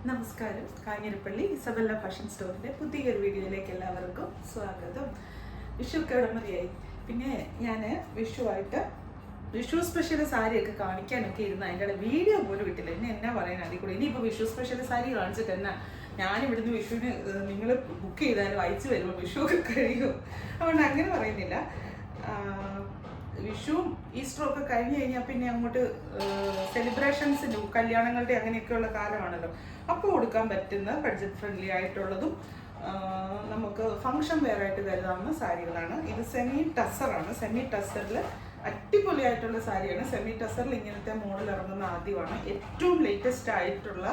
നമസ്കാരം. Kanjirappally Isabella fashion സ്റ്റോറിൻ്റെ പുതിയൊരു വീഡിയോയിലേക്ക് എല്ലാവർക്കും സ്വാഗതം. വിഷു കിടമതിയായി. പിന്നെ ഞാൻ വിഷു സ്പെഷ്യൽ സാരിയൊക്കെ കാണിക്കാനൊക്കെ ഇരുന്ന് അതിൻ്റെ വീഡിയോ പോലും ഇട്ടില്ല. ഇനി എന്നാ പറയാൻ അതിൽ കൂടെ ഇനിയിപ്പോൾ വിഷു സ്പെഷ്യൽ സാരി കാണിച്ചിട്ട് എന്നാ ഞാനിവിടുന്ന് വിഷുവിന് നിങ്ങൾ ബുക്ക് ചെയ്താലും അയച്ചു വരുമ്പോൾ വിഷു ഒക്കെ കഴിയും. അതുകൊണ്ട് അങ്ങനെ പറയുന്നില്ല. വിഷുവും ഈസ്റ്ററും ഒക്കെ കഴിഞ്ഞ് കഴിഞ്ഞാൽ പിന്നെ അങ്ങോട്ട് സെലിബ്രേഷൻസിൻ്റെ കല്യാണങ്ങളുടെ അങ്ങനെയൊക്കെയുള്ള കാലമാണല്ലോ. അപ്പോൾ കൊടുക്കാൻ പറ്റുന്ന ബഡ്ജറ്റ് ഫ്രണ്ട്ലി ആയിട്ടുള്ളതും നമുക്ക് ഫങ്ഷൻ വെയർ ആയിട്ട് കരുതാവുന്ന സാരികളാണ്. ഇത് സെമി ടസറാണ്. സെമി ടസറിൽ അടിപൊളിയായിട്ടുള്ള സാരിയാണ്. സെമി ടസറിൽ ഇങ്ങനത്തെ മോഡൽ ഇറങ്ങുന്ന ആദ്യമാണ്. ഏറ്റവും ലേറ്റസ്റ്റ് ആയിട്ടുള്ള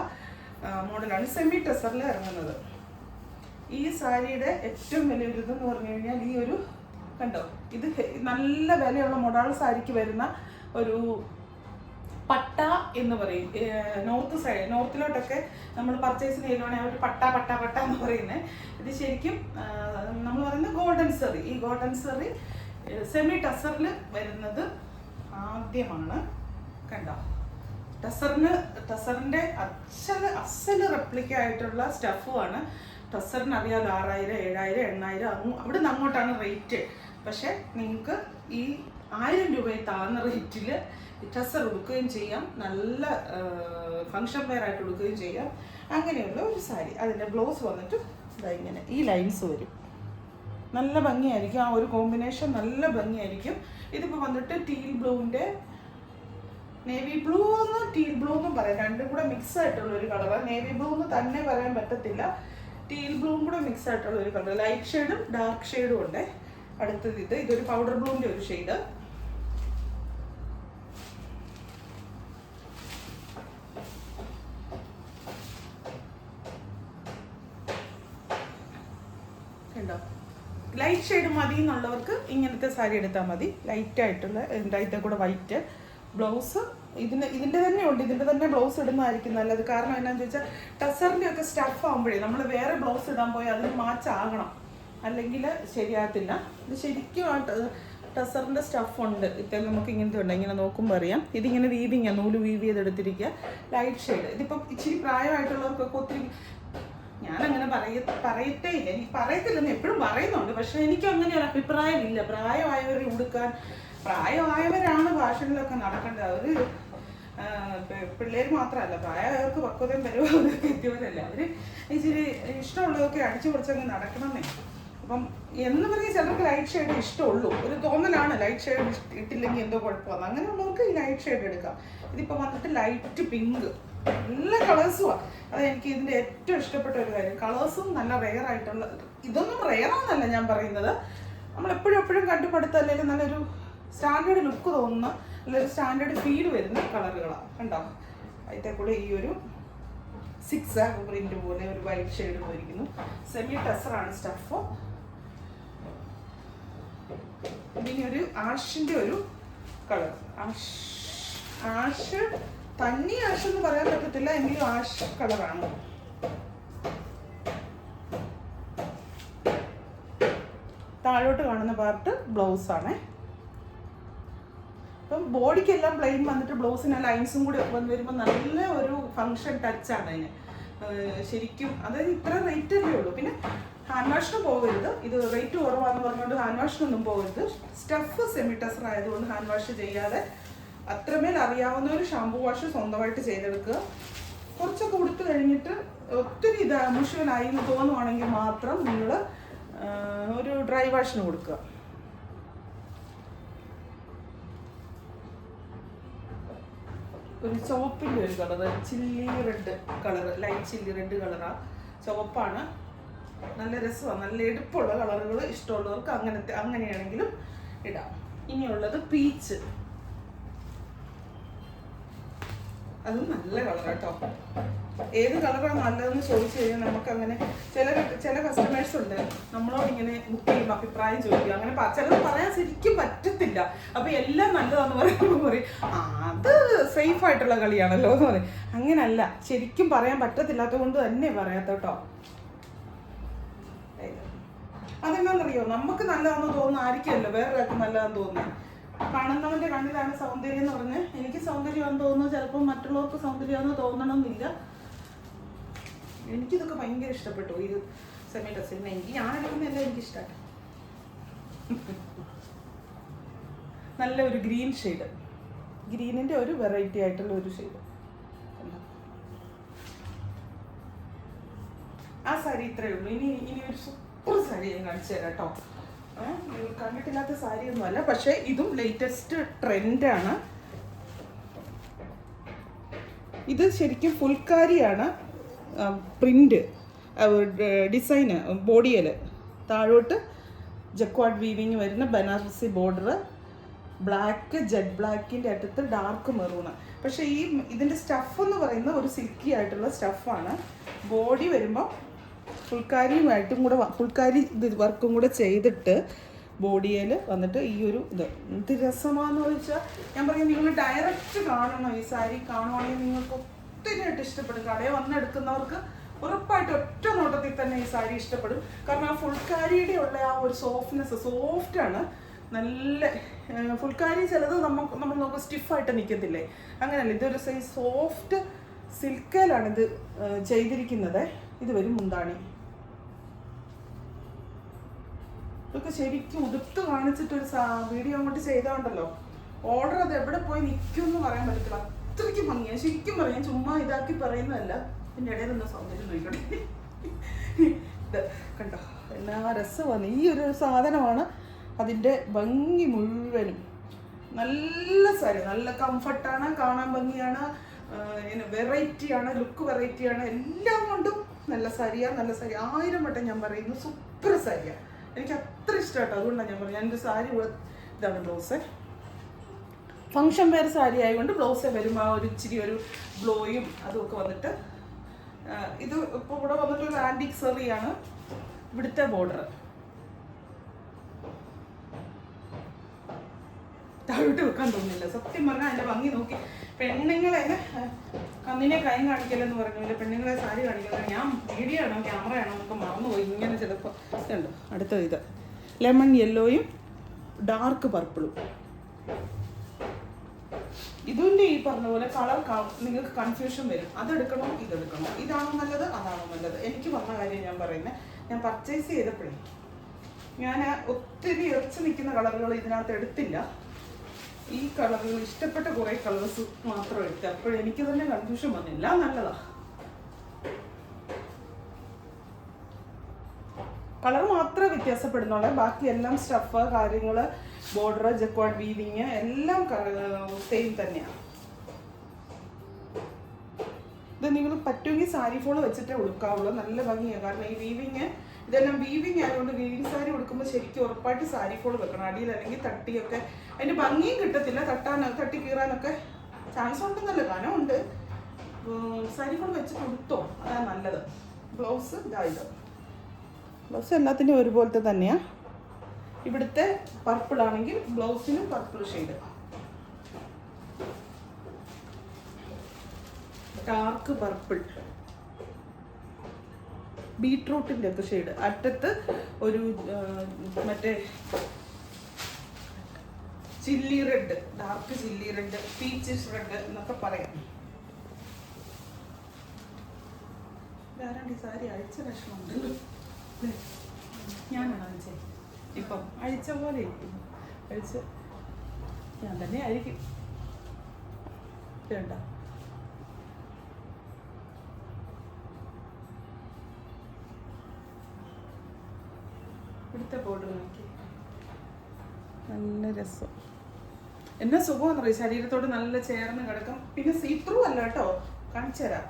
മോഡലാണ് സെമി ടസറിൽ ഇറങ്ങുന്നത്. ഈ സാരിയുടെ ഏറ്റവും വലിയൊരു ഇതെന്ന് പറഞ്ഞു കഴിഞ്ഞാൽ ഈ ഒരു കണ്ടോ, ഇത് നല്ല വിലയുള്ള മൊഡാൾ സാരിക്ക് വരുന്ന ഒരു പട്ട എന്ന് പറയും. നോർത്തിലോട്ടൊക്കെ നമ്മൾ പർച്ചേസിന് ചെയ്യുവാണെങ്കിൽ അവർ പട്ട എന്ന് പറയുന്നത്. ഇത് ശരിക്കും നമ്മൾ പറയുന്നത് ഗോൾഡൻ സെറി. ഈ ഗോൾഡൻ സെറി സെമി ടസറിൽ വരുന്നത് ആദ്യമാണ്. കണ്ടോ, ടസറിൻ്റെ അസല് റെപ്ലിക്ക ആയിട്ടുള്ള സ്റ്റഫുമാണ്. ടസറിന് അറിയാമല്ലോ 6000, 7000, 8000 അവിടെ നിന്ന് അങ്ങോട്ടാണ് റേറ്റ്. പക്ഷെ നിങ്ങൾക്ക് ഈ 1000 രൂപയെ താഴ്ന്ന റേറ്റിൽ ടസർ ഉടുക്കുകയും ചെയ്യാം, നല്ല ഫങ്ഷൻ വെയർ ആയിട്ട് ഉടുക്കുകയും ചെയ്യാം. അങ്ങനെയുള്ള ഒരു സാരി. അതിൻ്റെ ബ്ലൗസ് വന്നിട്ട് ഇങ്ങനെ ഈ ലൈൻസ് വരും. നല്ല ഭംഗിയായിരിക്കും. ആ ഒരു കോമ്പിനേഷൻ നല്ല ഭംഗിയായിരിക്കും. ഇതിപ്പോൾ വന്നിട്ട് ടീൽ ബ്ലൂവിൻ്റെ നേവി ബ്ലൂ എന്നും ടീൽ ബ്ലൂ എന്നും പറയാം. രണ്ടും കൂടെ മിക്സ് ആയിട്ടുള്ള ഒരു കളറാണ്. നേവി ബ്ലൂ എന്ന് തന്നെ പറയാൻ പറ്റത്തില്ല. ടീൽ ബ്ലൂവും കൂടെ മിക്സ് ആയിട്ടുള്ള ഒരു കളർ. ലൈറ്റ് ഷെയ്ഡും ഡാർക്ക് ഷെയ്ഡും ഉണ്ട്. അടുത്തത് ഇതൊരു പൗഡർ ബ്ലൂവിൻ്റെ ഒരു ഷെയ്ഡ്. കണ്ടോ, ലൈറ്റ് ഷെയ്ഡ് മതി എന്നുള്ളവർക്ക് ഇങ്ങനത്തെ സാരി എടുത്താൽ മതി. ലൈറ്റായിട്ടുള്ള ഇതിൻ്റെ കൂടെ വൈറ്റ് ബ്ലൗസ്. ഇതിൻ്റെ തന്നെ ഉണ്ട്. ഇതിൻ്റെ തന്നെ ബ്ലൗസ് ഇടുന്നതായിരിക്കും നല്ലത്. കാരണം എന്നാന്ന് ചോദിച്ചാൽ ടസറിൻ്റെ ഒക്കെ സ്റ്റഫ് ആകുമ്പോഴേ നമ്മൾ വേറെ ബ്ലൗസ് ഇടാൻ പോയി അതിന് മാച്ചാകണം, അല്ലെങ്കിൽ ശരിയാകത്തില്ല. ഇത് ശരിക്കും ആ ടസറിൻ്റെ സ്റ്റഫ് ഉണ്ട്. ഇപ്പം നമുക്ക് ഇങ്ങനത്തെ ഉണ്ട്. ഇങ്ങനെ നോക്കുമ്പോൾ അറിയാം. ഇതിങ്ങനെ വീവിങ്ങാണ്, നൂല് വീവ് ചെയ്തെടുത്തിരിക്കുക. Light shade. ഇതിപ്പം ഇച്ചിരി പ്രായമായിട്ടുള്ളവർക്കൊക്കെ ഒത്തിരി, ഞാനങ്ങനെ പറയത്തേ ഇല്ല. എനിക്ക് പറയത്തില്ലെന്ന് എപ്പോഴും പറയുന്നുണ്ട്. പക്ഷെ എനിക്ക് അങ്ങനെ ഒരു അഭിപ്രായമില്ല. പ്രായമായവരെ ഉടുക്കാൻ, പ്രായമായവരാണ് ഫാഷനിലൊക്കെ നടക്കേണ്ടത്. അവർ പിള്ളേർ മാത്രമല്ല, പ്രായമായവർക്ക് പക്വതയും പരിപാടിയൊക്കെ എത്തിയവരല്ല. അവർ ഇച്ചിരി ഇഷ്ടമുള്ളതൊക്കെ അടിച്ചു പൊളിച്ചങ്ങ് നടക്കണമെന്നേ. അപ്പം എന്ന് പറഞ്ഞാൽ ചിലർക്ക് ലൈറ്റ് ഷെയ്ഡ് ഇഷ്ടമുള്ളൂ. ഒരു തോന്നലാണ് ലൈറ്റ് ഷെയ്ഡ് ഇട്ടില്ലെങ്കിൽ എന്തോ കുഴപ്പമാണ്. അങ്ങനെയുള്ളവർക്ക് ഈ ലൈറ്റ് ഷെയ്ഡ് എടുക്കാം. ഇതിപ്പോൾ വന്നിട്ട് ലൈറ്റ് പിങ്ക്. നല്ല കളേഴ്സുമാണ്. അത് എനിക്ക് ഇതിൻ്റെ ഏറ്റവും ഇഷ്ടപ്പെട്ട ഒരു കാര്യം. കളേഴ്സും നല്ല റെയർ ആയിട്ടുള്ള, ഇതൊന്നും റെയറാന്നല്ല ഞാൻ പറയുന്നത്, നമ്മളെപ്പോഴും കണ്ടുപടുത്തല്ലെങ്കിൽ നല്ലൊരു സ്റ്റാൻഡേർഡ് ലുക്ക് തോന്നുന്ന, നല്ലൊരു സ്റ്റാൻഡേർഡ് ഫീൽ വരുന്ന കളറുകളാണ്. കണ്ടോ, അതിൻ്റെ കൂടെ ഈ ഒരു 6 പ്രിന്റ് പോലെ ഒരു വൈറ്റ് ഷെയ്ഡ് പോയിരിക്കുന്നു. സെമി ടസറാണ് സ്റ്റഫ്. ഇനി ഒരു ആഷിൻ്റെ ഒരു കളർ. ആഷ് തന്നി ആഷ് എന്ന് പറയാൻ പറ്റത്തില്ല, എങ്കിലും ആഷ് കളറാണ്. താഴോട്ട് കാണുന്ന പാർട്ട് ബ്ലൗസാണ്. അപ്പം ബോഡിക്കെല്ലാം പ്ലെയിൻ വന്നിട്ട് ബ്ലൗസിന് ലൈൻസും കൂടി വന്ന് വരുമ്പോൾ നല്ല ഒരു ഫങ്ഷൻ ടച്ചാണ് അതിന് ശരിക്കും. അതായത് ഇത്ര റേറ്റ് അല്ലേ ഉള്ളൂ. പിന്നെ ഹാൻഡ് വാഷിന് പോകരുത്. ഇത് റേറ്റ് കുറവാണെന്ന് പറഞ്ഞുകൊണ്ട് ഹാൻഡ് വാഷിനൊന്നും പോകരുത്. സ്റ്റഫ് സെമി ടസർ ആയതുകൊണ്ട് ഹാൻഡ് വാഷ് ചെയ്യാതെ അത്രമേൽ അറിയാവുന്ന ഒരു ഷാമ്പു വാഷ് സ്വന്തമായിട്ട് ചെയ്തെടുക്കുക. കുറച്ചൊക്കെ കൊടുത്തു കഴിഞ്ഞിട്ട് ഒത്തിരി മുഴുവനായി എന്ന് തോന്നുവാണെങ്കിൽ മാത്രം നിങ്ങൾ ഒരു ഡ്രൈ വാഷിന് കൊടുക്കുക. ഒരു ചുവപ്പിൻ്റെ ഒരു colour, chilli red colour, light chilli red കളറാണ്. ചുവപ്പാണ്. നല്ല രസമാണ്. നല്ല എടുപ്പുള്ള കളറുകൾ ഇഷ്ടമുള്ളവർക്ക് അങ്ങനെയാണെങ്കിലും ഇടാം. ഇനിയുള്ളത് പീച്ച്. അതും നല്ല കളർ കേട്ടോ. ഏത് കളറാണ് നല്ലതെന്ന് ചോദിച്ചു കഴിഞ്ഞാൽ നമുക്കങ്ങനെ ചില കസ്റ്റമേഴ്സ് ഉണ്ട് നമ്മളോട് ഇങ്ങനെ ബുക്ക് ചെയ്യുമ്പോൾ അഭിപ്രായം ചോദിക്കുക. അങ്ങനെ ചിലത് പറയാൻ ശരിക്കും പറ്റത്തില്ല. അപ്പോൾ എല്ലാം നല്ലതാണെന്ന് പറയുമ്പോൾ പറയും അത് സേഫ് ആയിട്ടുള്ള കളിയാണല്ലോ എന്ന് പറയും. അങ്ങനല്ല, ശരിക്കും പറയാൻ പറ്റത്തില്ലാത്തത് കൊണ്ട് തന്നെ പറയാത്ത കേട്ടോ. അതെന്നാന്നറിയോ, നമുക്ക് നല്ലതാണെന്ന് തോന്നുന്ന ആയിരിക്കുമല്ലോ വേറൊരാൾക്ക് നല്ലതാണെന്ന് തോന്നുന്നത്. കാണുന്നവന്റെ കണ്ണിലാണ് സൗന്ദര്യം എന്ന് പറഞ്ഞ് എനിക്ക് സൗന്ദര്യമാണെന്ന് തോന്നുന്നു, ചിലപ്പോൾ മറ്റുള്ളവർക്ക് സൗന്ദര്യമാണെന്ന് തോന്നണമെന്നില്ല. എനിക്കിതൊക്കെ ഭയങ്കര ഇഷ്ടപ്പെട്ടു. ഇത് സെമി ഡ്രസ്സിന് ഞാൻ എടുക്കുന്നതെല്ലാം എനിക്കിഷ്ടമാണ്. നല്ല ഒരു ഗ്രീൻ ഷെയ്ഡ്, ഗ്രീനിൻ്റെ ഒരു വെറൈറ്റി ആയിട്ടുള്ള ഒരു ഷെയ്ഡ്. ആ സാരി ഇത്രയേ ഉള്ളൂ. ഇനി ഒരു സൂപ്പർ സാരി ഞാൻ കാണിച്ചു തരാം കേട്ടോ. കണ്ടിട്ടില്ലാത്ത സാരിയൊന്നും അല്ല, പക്ഷേ ഇതും ലേറ്റസ്റ്റ് ട്രെൻഡാണ്. ഇത് ശരിക്കും ഫുൾക്കാരിയാണ്. പ്രിൻ്റ് ഡിസൈന് ബോഡിയിൽ താഴോട്ട് ജക്വാഡ് വീവിങ് വരുന്ന ബനാറസി ബോർഡർ, ബ്ലാക്ക് ജെറ്റ് ബ്ലാക്കിൻ്റെ അറ്റത്ത് ഡാർക്ക് മെറൂണ്. പക്ഷേ ഇതിൻ്റെ സ്റ്റഫ് എന്ന് പറയുന്ന ഒരു സിൽക്കി ആയിട്ടുള്ള സ്റ്റഫാണ്. ബോഡി വരുമ്പോൾ ഫുൾക്കാരിയുമായിട്ടും കൂടെ ഫുൾക്കാരി ഇത് വർക്കും കൂടെ ചെയ്തിട്ട് ബോഡിയിൽ വന്നിട്ട് ഈ ഒരു ഇത് രസമാണെന്ന് ചോദിച്ചാൽ ഞാൻ പറയും, നിങ്ങൾ ഡയറക്റ്റ് കാണണം. ഈ സാരി കാണുവാണെങ്കിൽ നിങ്ങൾക്ക് ഒത്തിരിയായിട്ട് ഇഷ്ടപ്പെടും. കടയിൽ വന്നെടുക്കുന്നവർക്ക് ഉറപ്പായിട്ട് ഒറ്റ നോട്ടത്തിൽ തന്നെ ഈ സാരി ഇഷ്ടപ്പെടും. കാരണം ആ ഫുൾക്കാരിയുടെ ഉള്ള ആ ഒരു സോഫ്റ്റാണ്. നല്ല ഫുൾക്കാരി ചിലത് നമ്മൾ നോക്കുക സ്റ്റിഫായിട്ട് നിൽക്കത്തില്ലേ, അങ്ങനെയല്ല. ഇതൊരു സൈസ് സോഫ്റ്റ് സിൽക്കിലാണ് ഇത് ചെയ്തിരിക്കുന്നത്. ഇത് വരും മുന്താണി. ഇതൊക്കെ ശരിക്കും ഉടുത്ത് കാണിച്ചിട്ടൊരു വീഡിയോ അങ്ങോട്ട് ചെയ്തോണ്ടല്ലോ, ഓർഡർ അത് എവിടെ പോയി നിൽക്കും എന്ന് പറയാൻ പറ്റത്തില്ല. അത്രയ്ക്ക് ഭംഗിയാണ്. ശരിക്കും പറയാം, ചുമ്മാ ഇതാക്കി പറയുന്നതല്ല. പിന്നെ ഇടയിൽ നിന്ന് സൗന്ദര്യം നോക്കിക്കോട്ടെ. ഇത് കണ്ടോ എന്നാ രസമാണ്. ഈ ഒരു സാധനമാണ് അതിൻ്റെ ഭംഗി മുഴുവനും. നല്ല സാരി, നല്ല കംഫർട്ടാണ്, കാണാൻ ഭംഗിയാണ്, വെറൈറ്റിയാണ്, ലുക്ക് വെറൈറ്റിയാണ്. എല്ലാം കൊണ്ടും നല്ല സാരിയാണ്. നല്ല സാരി 1000 വട്ടം ഞാൻ പറയുന്നു, സൂപ്പർ സാരിയാണ്. എനിക്ക് അത്ര ഇഷ്ടമാട്ടോ. അതുകൊണ്ടാണ് ഞാൻ പറഞ്ഞത്. എൻ്റെ സാരി ഇതാണ് ബ്ലൗസ്. ഫങ്ഷൻ വെയർ സാരി ആയതുകൊണ്ട് ബ്ലൗസ് വരുമ്പോൾ ആ ഒരു ഇച്ചിരി ഒരു ബ്ലോയും അതുമൊക്കെ വന്നിട്ട്, ഇത് ഇപ്പോൾ ഇവിടെ വന്നിട്ട് ഒരു ആൻറ്റിക് സെറിയാണ് ഇവിടുത്തെ ബോർഡർ. താഴോട്ട് വെക്കാൻ തോന്നുന്നില്ല സത്യം പറഞ്ഞാൽ. അതിൻ്റെ ഭംഗി നോക്കി പെണ്ണുങ്ങളെ കണ്ണിനെ കൈ കാണിക്കലെന്ന് പറഞ്ഞില്ല, പെണ്ണുങ്ങളെ സാരി കാണിക്കുന്നത്. ഞാൻ വീഡിയോ ആണോ ക്യാമറ ആണോ എന്നൊക്കെ മറന്നുപോയി. ഇങ്ങനെ ചിലപ്പോൾ ഇതുണ്ട്. അടുത്തത് ഇത് ലെമൺ യെല്ലോയും ഡാർക്ക് പർപ്പിളും. ഇതിൻ്റെ ഈ പറഞ്ഞ പോലെ കളർ നിങ്ങൾക്ക് കൺഫ്യൂഷൻ വരും. അതെടുക്കണോ ഇതെടുക്കണോ, ഇതാണോ നല്ലത് അതാണോ നല്ലത്. എനിക്ക് പറഞ്ഞ കാര്യം ഞാൻ പറയുന്നത്, ഞാൻ പർച്ചേസ് ചെയ്തപ്പോഴേ ഞാൻ ഒത്തിരി ഇറച്ച് നിൽക്കുന്ന കളറുകൾ ഇതിനകത്ത് എടുത്തില്ല. ഈ കളറുകൾ ഇഷ്ടപ്പെട്ട കുറേ കളേഴ്സ് മാത്രം എടുത്ത്. അപ്പോഴെനിക്ക് തന്നെ കൺഫ്യൂഷൻ വന്നില്ല. നല്ലതാ, കളർ മാത്രമേ വ്യത്യാസപ്പെടുന്നുള്ളൂ. ബാക്കി എല്ലാം സ്റ്റഫ് കാര്യങ്ങൾ, ബോർഡർ, ജക്വാഡ് വീവിങ് എല്ലാം സെയിം തന്നെയാണ്. ഇത് നിങ്ങൾ പറ്റുമെങ്കിൽ സാരി ഫോൾ വെച്ചിട്ടേ ഉടുക്കാവുള്ളൂ. നല്ല ഭംഗിയാണ്. കാരണം ഈ വീവിങ് ഇതെല്ലാം വീവിങ് ആയതുകൊണ്ട് വീവിങ് സാരി ഉടുക്കുമ്പോൾ ശരിക്കും ഉറപ്പായിട്ട് സാരി ഫോൾ വെക്കണം അടിയിൽ, അല്ലെങ്കിൽ തട്ടിയൊക്കെ അതിൻ്റെ ഭംഗിയും കിട്ടത്തില്ല. തട്ടി കീറാനൊക്കെ ചാൻസ് ഉണ്ടെന്നല്ല, കനമുണ്ട്. സാരി ഫോൾ വെച്ചിട്ട് ഉടുത്തോ, അതാണ് നല്ലത്. ബ്ലൗസ് ഇതായത് ബ്ലൗസ് എല്ലാത്തിൻ്റെയും ഒരുപോലത്തെ തന്നെയാണ്. ഇവിടുത്തെ പർപ്പിൾ ആണെങ്കിൽ ബ്ലൗസിനും പർപ്പിൾ ഷെയ്ഡ്, ഡാർക്ക് പർപ്പിൾ, ബീട്രൂട്ടിൻ്റെ ഒക്കെ ഷെയ്ഡ്. അറ്റത്ത് ഒരു മറ്റേ chilli red, dark chilli red, peachish red എന്നൊക്കെ പറയാം. ആരാണ്ട് ഈ സാരി അഴിച്ച ലക്ഷണമുണ്ടല്ലോ. ഞാനാണ് അഴിച്ചത്. ഇപ്പം അഴിച്ച പോലെ ഇരിക്കും. അഴിച്ച് ഞാൻ തന്നെ അഴിക്കും. വേണ്ട, ഇവിടുത്തെ ബോർഡർ നോക്കി നല്ല രസം. എന്നാ സുഖമെന്ന് പറയും, ശരീരത്തോട് നല്ല ചേർന്ന് കിടക്കും. പിന്നെ സീത്രൂ അല്ല കേട്ടോ, കാണിച്ചു തരാം.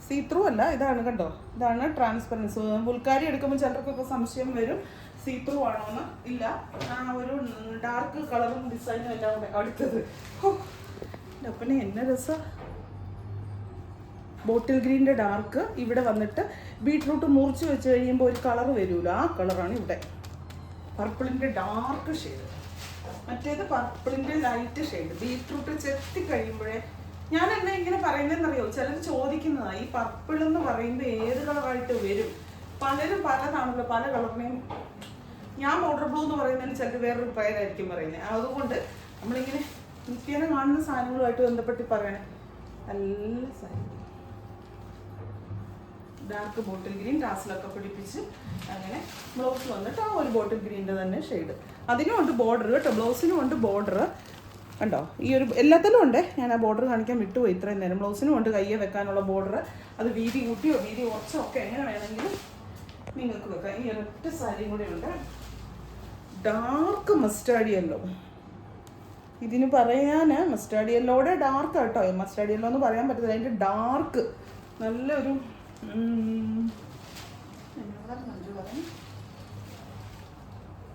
സീത്രൂ അല്ല, ഇതാണ് കണ്ടോ, ഇതാണ് ട്രാൻസ്പെറൻസ്. ഫുൾക്കാരി എടുക്കുമ്പോൾ ചിലർക്കൊക്കെ സംശയം വരും സീത്രൂ ആണോന്ന്. ഇല്ല, ആ ഒരു ഡാർക്ക് കളറും ഡിസൈനും എല്ലാം കൂടെ അടുത്തത്. പിന്നെ എന്നെ രസം. ബോട്ടിൽ ഗ്രീൻ്റെ ഡാർക്ക് ഇവിടെ വന്നിട്ട് ബീട്രൂട്ട് മുറിച്ച് വെച്ച് കഴിയുമ്പോൾ ഒരു കളർ വരുമല്ലോ, ആ കളറാണ് ഇവിടെ. പർപ്പിളിൻ്റെ ഡാർക്ക് ഷെയ്ഡ്, മറ്റേത് പർപ്പിളിൻ്റെ ലൈറ്റ് ഷെയ്ഡ്. ബീട്രൂട്ട് ചെത്തി കഴിയുമ്പോഴേ ഞാൻ എന്നെ ഇങ്ങനെ പറയുന്നതെന്നറിയോ, ചിലർ ചോദിക്കുന്നതാണ് ഈ പർപ്പിൾ എന്ന് പറയുമ്പോൾ ഏത് കളറായിട്ട് വരും. പലരും പലതാണല്ലോ, പല കളറിനെയും. ഞാൻ പൗഡർ ബ്ലൂ എന്ന് പറയുന്നതിന് ചിലർ വേറൊരു പേരായിരിക്കും പറയുന്നത്. അതുകൊണ്ട് നമ്മളിങ്ങനെ നിത്യേന കാണുന്ന സാധനങ്ങളുമായിട്ട് ബന്ധപ്പെട്ട് പറയണേ. നല്ല സാരി, ഡാർക്ക് ബോട്ടിൽ ഗ്രീൻ ടാസിലൊക്കെ പിടിപ്പിച്ച് അങ്ങനെ ബ്ലൗസ് വന്നിട്ട് ആ ഒരു ബോട്ടിൽ ഗ്രീനിൻ്റെ തന്നെ ഷെയ്ഡ്. അതിനും ഉണ്ട് ബോർഡർ കേട്ടോ, ബ്ലൗസിനും ഉണ്ട് ബോർഡർ കണ്ടോ. ഈ ഒരു എല്ലാത്തിലും ഉണ്ട്, ഞാൻ ആ ബോർഡർ കാണിക്കാൻ വിട്ടുപോയി ഇത്രയും നേരം. ബ്ലൗസിനും ഉണ്ട് കയ്യെ വെക്കാനുള്ള ബോർഡർ, അത് വീതി കൂട്ടിയോ വീതി കുറച്ചോ ഒക്കെ എങ്ങനെ വേണമെങ്കിലും നിങ്ങൾക്ക് വെക്കാം. ഈ ഒരൊറ്റ സാരിയും കൂടെ ഉണ്ട്, ഡാർക്ക് മസ്റ്റാർഡ് യെല്ലോ. ഇതിന് പറയാൻ മസ്റ്റാർഡ് യെല്ലോടെ ഡാർക്ക് കേട്ടോ, മസ്റ്റാർഡ് യെല്ലോ എന്ന് പറയാൻ പറ്റില്ല, അതിൻ്റെ ഡാർക്ക് നല്ലൊരു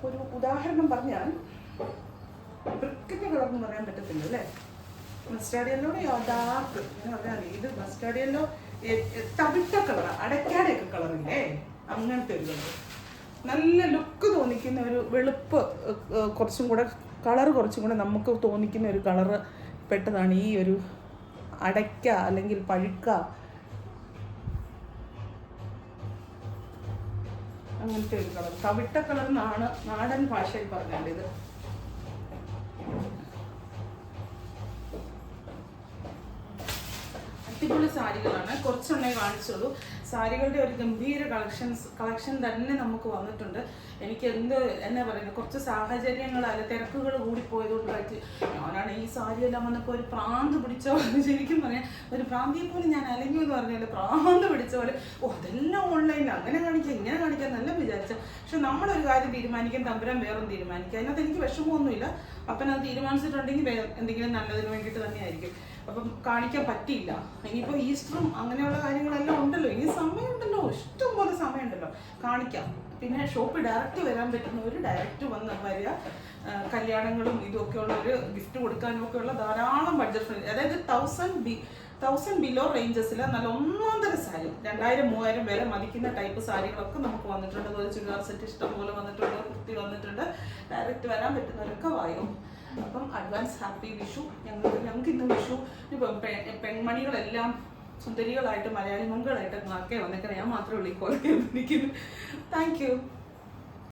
ഒരു ഉദാഹരണം പറഞ്ഞാൽ ബ്രിക്കിൻ്റെ കളർ എന്ന് പറയാൻ പറ്റത്തില്ല അല്ലേ. മസ്റ്റാർഡ് യെല്ലോടെ ഡാർക്ക് എന്ന് പറഞ്ഞാൽ ഇത് മസ്റ്റാർഡ് യെല്ലോ തവിട്ട കളർ, അടയ്ക്കാടെയൊക്കെ കളറില്ലേ, അങ്ങനത്തെ ഒരു കളർ, നല്ല ലുക്ക് തോന്നിക്കുന്ന ഒരു വെളുപ്പ്, കുറച്ചും കൂടെ കളർ കുറച്ചും കൂടെ നമുക്ക് തോന്നിക്കുന്ന ഒരു കളറ് പെട്ടതാണ് ഈ ഒരു അടയ്ക്ക അല്ലെങ്കിൽ പഴുക്ക, അങ്ങനത്തെ ഒരു കളർ, തവിട്ട കളർ എന്നാണ് നാടൻ ഭാഷയിൽ പറഞ്ഞാൽ. ഇത് അടിപൊളി സാരികളാണ്, കുറച്ചെണ്ണേ കാണിച്ചുള്ളൂ. സാരികളുടെ ഒരു ഗംഭീര കളക്ഷൻ തന്നെ നമുക്ക് വന്നിട്ടുണ്ട്. എനിക്ക് എന്നാ പറയുന്നത്, കുറച്ച് സാഹചര്യങ്ങളാൽ തിരക്കുകൾ കൂടിപ്പോയതുകൊണ്ട് പറ്റി ഞാനാണ് ഈ സാരിയെല്ലാം വന്നപ്പോൾ ഒരു പ്രാന്ത് പിടിച്ച പോലെ, ശരിക്കും പറയാം ഒരു പ്രാന്തിയെ പോലെ ഞാൻ അലഞ്ഞു എന്ന് പറഞ്ഞാൽ പ്രാന്ത് പിടിച്ച പോലെ. അതെല്ലാം ഓൺലൈനിൽ അങ്ങനെ കാണിക്കാം ഇങ്ങനെ കാണിക്കാം എന്നെല്ലാം വിചാരിച്ച. പക്ഷെ നമ്മളൊരു കാര്യം തീരുമാനിക്കാൻ തമ്പുരാൻ വേറൊന്നും തീരുമാനിക്കുക. അതിനകത്ത് എനിക്ക് വിഷമമൊന്നുമില്ല. അപ്പം അത് തീരുമാനിച്ചിട്ടുണ്ടെങ്കിൽ എന്തെങ്കിലും നല്ലതിന് വേണ്ടിയിട്ട് തന്നെയായിരിക്കും. അപ്പം കാണിക്കാൻ പറ്റിയില്ല. ഇനിയിപ്പോൾ ഈസ്റ്ററും അങ്ങനെയുള്ള കാര്യങ്ങളെല്ലാം ഉണ്ടല്ലോ, ഇനി സമയമുണ്ടല്ലോ, ഇഷ്ടംപോലെ സമയമുണ്ടല്ലോ, കാണിക്കാം. പിന്നെ ഷോപ്പ് ഡയറക്റ്റ് വരാൻ പറ്റുന്നവർ ഡയറക്റ്റ് വന്ന് വരിക. കല്യാണങ്ങളും ഇതൊക്കെയുള്ള ഒരു ഗിഫ്റ്റ് കൊടുക്കാനും ഒക്കെയുള്ള ധാരാളം ബഡ്ജറ്റ് ഫ്രണ്ട്ലി, അതായത് 1000 ബിലോ റേഞ്ചസിൽ നല്ല ഒന്നാന്തര സാരി 2000-3000 വില മതിക്കുന്ന ടൈപ്പ് സാരികളൊക്കെ നമുക്ക് വന്നിട്ടുണ്ട്. അതുപോലെ ചുരിദാർ സെറ്റ് ഇഷ്ടം പോലെ വന്നിട്ടുണ്ട്, കുർത്തി വന്നിട്ടുണ്ട്. ഡയറക്റ്റ് വരാൻ പറ്റുന്നവരൊക്കെ വായോ. അപ്പം അഡ്വാൻസ് ഹാപ്പി വിഷു. ഞങ്ങൾക്ക് ഇന്ന് വിഷു ഇപ്പം പെൺമണികളെല്ലാം സുന്ദരികളായിട്ട് മലയാളി മംഗളായിട്ട് നാക്കെ വന്നേക്കാൻ ഞാൻ മാത്രമേ ഉള്ളൂ ഈ കോലത്തിൽ ഇരിക്കുന്നു. Thank you.